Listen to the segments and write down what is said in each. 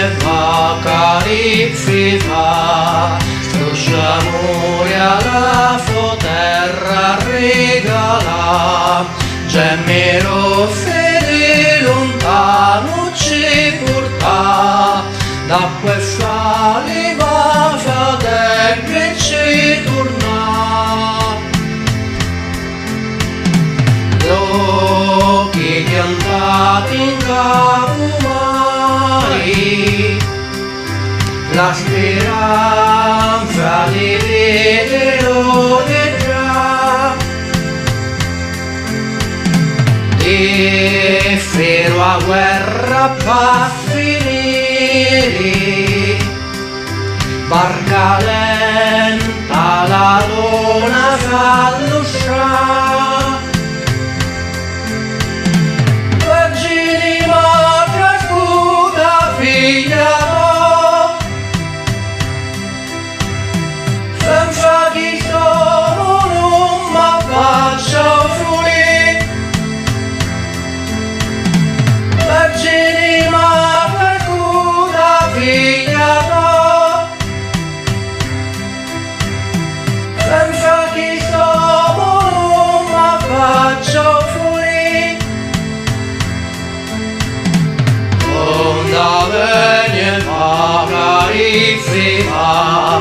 Apocalipsi fa, strusciamore alla sua terra regala, gemmero fede lontano ci porta, da questa livata del ci torna. Occhi piantati in capumari, la speranza di vederlo già, e fero a guerra fa finire, barca lenta la luna fa lusciare. Apocalipsi fa,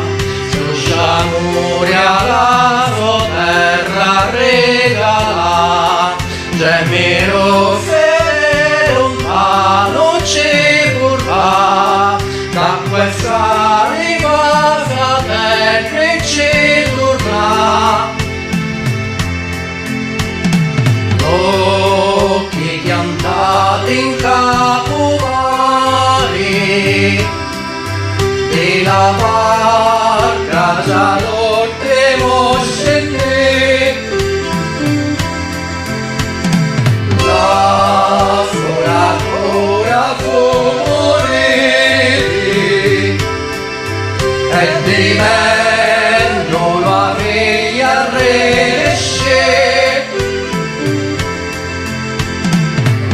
strusciamore alla sua terra regala, gemmero fede lontano ci porta, da questa rivata terra ci torna. Occhi piantati in capumari, di la barca già l'ultimo scendere, la sola ancora fuori, e di me non lo avrei a riesce.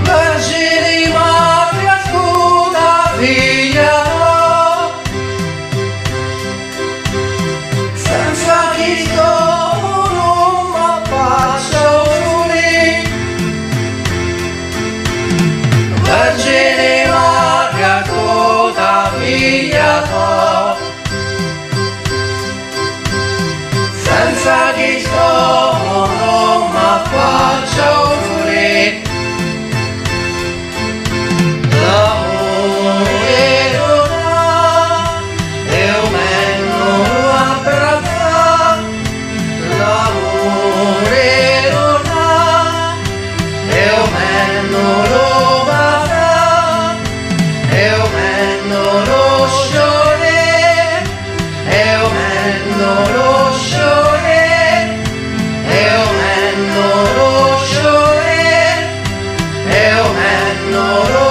Vergine madre ascolta figlia, Vergine Maria, ascolta figlia tua, senza Cristo non mi faccio fuori. L'amore non ha, io me non lo abbraccio, l'amore non ha, io me non lo no